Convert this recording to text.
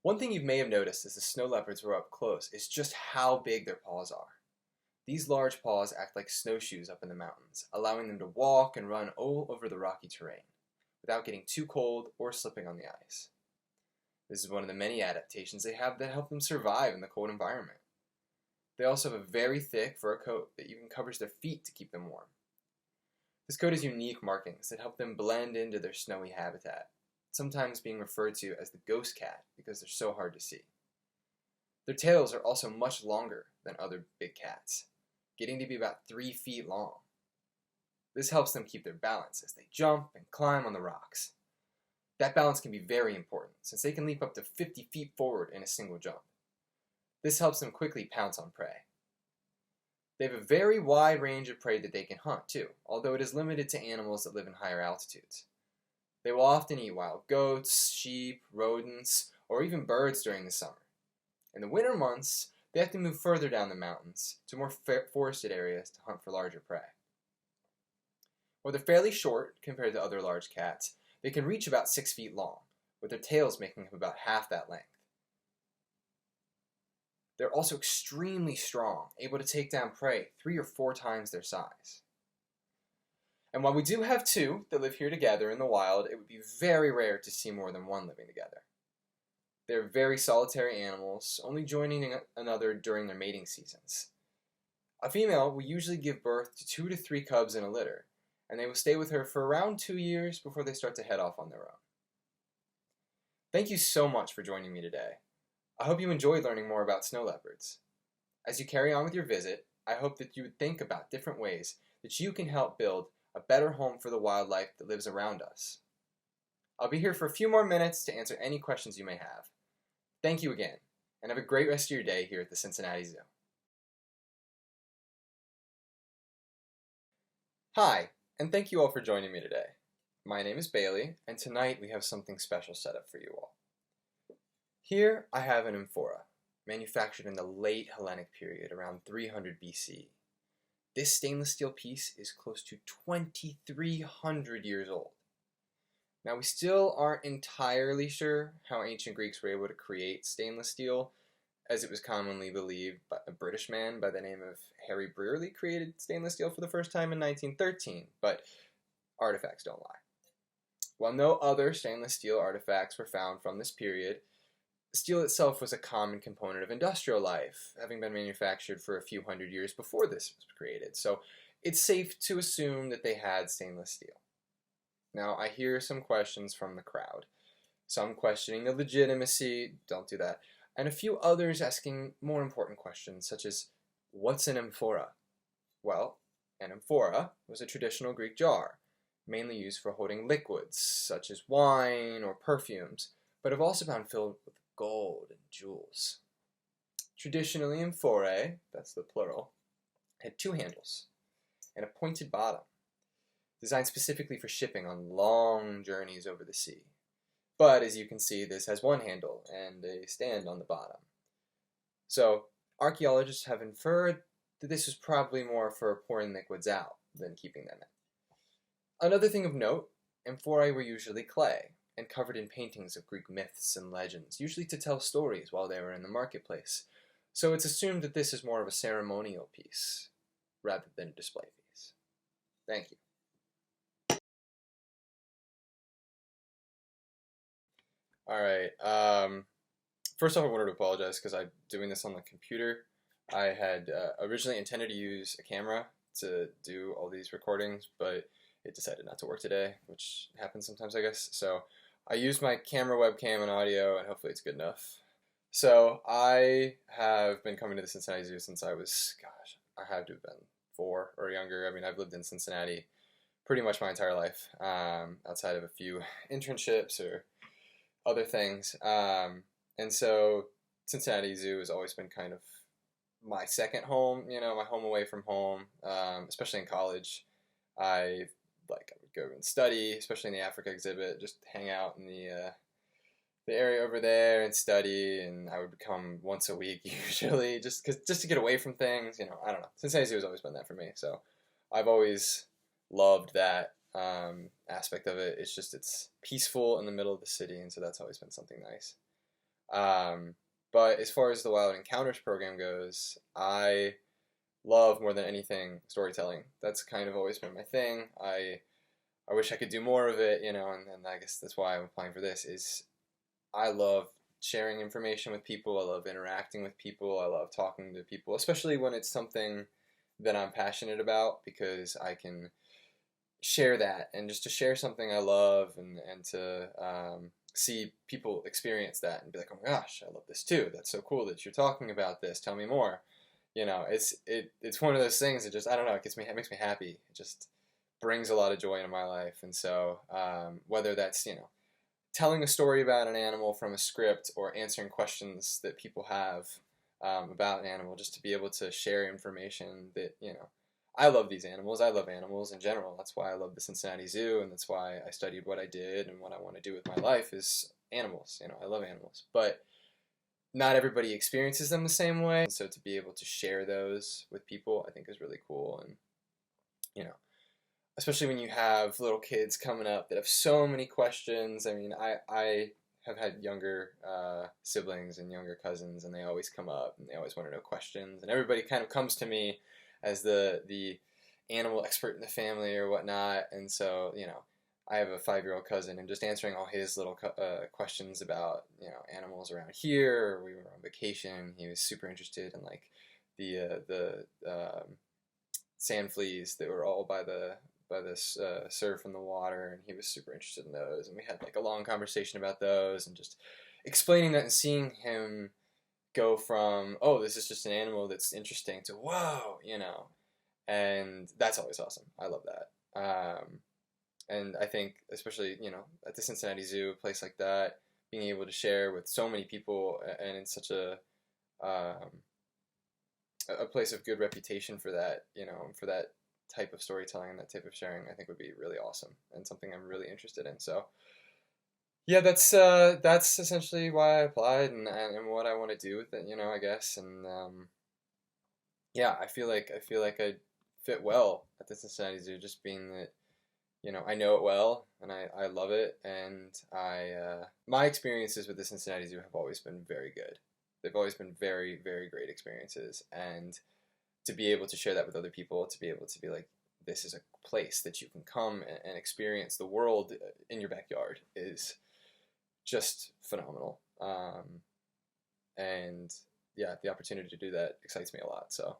One thing you may have noticed as the snow leopards were up close is just how big their paws are. These large paws act like snowshoes up in the mountains, allowing them to walk and run all over the rocky terrain without getting too cold or slipping on the ice. This is one of the many adaptations they have that help them survive in the cold environment. They also have a very thick fur coat that even covers their feet to keep them warm. This coat has unique markings that help them blend into their snowy habitat, sometimes being referred to as the ghost cat because they're so hard to see. Their tails are also much longer than other big cats, getting to be about 3 feet long. This helps them keep their balance as they jump and climb on the rocks. That balance can be very important since they can leap up to 50 feet forward in a single jump. This helps them quickly pounce on prey. They have a very wide range of prey that they can hunt too, although it is limited to animals that live in higher altitudes. They will often eat wild goats, sheep, rodents, or even birds during the summer. In the winter months, they have to move further down the mountains to more forested areas to hunt for larger prey. While they're fairly short compared to other large cats, they can reach about 6 feet long, with their tails making up about half that length. They're also extremely strong, able to take down prey 3 or 4 times their size. And while we do have 2 that live here together in the wild, it would be very rare to see more than 1 living together. They're very solitary animals, only joining another during their mating seasons. A female will usually give birth to 2 to 3 cubs in a litter, and they will stay with her for around 2 years before they start to head off on their own. Thank you so much for joining me today. I hope you enjoyed learning more about snow leopards. As you carry on with your visit, I hope that you would think about different ways that you can help build a better home for the wildlife that lives around us. I'll be here for a few more minutes to answer any questions you may have. Thank you again, and have a great rest of your day here at the Cincinnati Zoo. Hi, and thank you all for joining me today. My name is Bailey, and tonight we have something special set up for you all. Here I have an amphora, manufactured in the late Hellenic period around 300 BC. This stainless steel piece is close to 2,300 years old. Now we still aren't entirely sure how ancient Greeks were able to create stainless steel, as it was commonly believed a British man by the name of Harry Brearley created stainless steel for the first time in 1913, but artifacts don't lie. While no other stainless steel artifacts were found from this period, steel itself was a common component of industrial life, having been manufactured for a few hundred years before this was created, so it's safe to assume that they had stainless steel. Now, I hear some questions from the crowd, some questioning the legitimacy, don't do that, and a few others asking more important questions, such as, what's an amphora? Well, an amphora was a traditional Greek jar, mainly used for holding liquids, such as wine or perfumes, but have also been filled with gold and jewels. Traditionally, amphorae, that's the plural, had 2 handles and a pointed bottom, designed specifically for shipping on long journeys over the sea. But as you can see, this has 1 handle and a stand on the bottom. So archaeologists have inferred that this was probably more for pouring liquids out than keeping them in. Another thing of note, amphorae were usually clay and covered in paintings of Greek myths and legends, usually to tell stories while they were in the marketplace. So it's assumed that this is more of a ceremonial piece rather than a display piece. Thank you. All right. First off, I wanted to apologize because I'm doing this on the computer. I had originally intended to use a camera to do all these recordings, but it decided not to work today, which happens sometimes, I guess. So I used my camera, webcam, and audio, and hopefully it's good enough. So I have been coming to the Cincinnati Zoo since I was, I had to have been 4 or younger. I mean, I've lived in Cincinnati pretty much my entire life, outside of a few internships or other things. And so Cincinnati Zoo has always been kind of my second home, my home away from home, especially in college. I would go and study, especially in the Africa exhibit, just hang out in the area over there and study, and I would come once a week usually, just to get away from things, I don't know. Cincinnati Zoo has always been that for me, so I've always loved that aspect of it. It's peaceful in the middle of the city, and so that's always been something nice. But as far as the Wild Encounters program goes, I love more than anything storytelling. That's kind of always been my thing. I wish I could do more of it, and I guess that's why I'm applying for this. Is I love sharing information with people. I love interacting with people. I love talking to people, especially when it's something that I'm passionate about, because I can share that, and just to share something I love, and to see people experience that and be like, oh my gosh, I love this too. That's so cool that you're talking about this. Tell me more. It's one of those things that just, I don't know, it makes me happy. It just brings a lot of joy into my life. And so whether that's telling a story about an animal from a script, or answering questions that people have about an animal, just to be able to share information that I love these animals. I love animals in general. That's why I love the Cincinnati Zoo, and that's why I studied what I did, and what I want to do with my life is animals. I love animals, but not everybody experiences them the same way. And so to be able to share those with people, I think is really cool. And especially when you have little kids coming up that have so many questions. I mean, I have had younger siblings and younger cousins, and they always come up and they always want to know questions, and everybody kind of comes to me as the animal expert in the family or whatnot. And so I have a 5-year-old cousin, and just answering all his little questions about animals around here. Or we were on vacation, he was super interested in like the sand fleas that were all by this surf in the water, and he was super interested in those, and we had like a long conversation about those, and just explaining that, and seeing him go from, oh, this is just an animal that's interesting, to whoa, and that's always awesome. I love that. And I think, especially at the Cincinnati Zoo, a place like that, being able to share with so many people, and in such a place of good reputation for that, for that type of storytelling and that type of sharing, I think would be really awesome, and something I'm really interested in. So yeah, that's essentially why I applied, and what I want to do with it, I guess. And yeah, I feel like I fit well at the Cincinnati Zoo, just being that I know it well, and I love it, and my experiences with the Cincinnati Zoo have always been very good. They've always been very, very great experiences, and to be able to share that with other people, to be able to be like, this is a place that you can come and experience the world in your backyard, is just phenomenal. And yeah, the opportunity to do that excites me a lot. So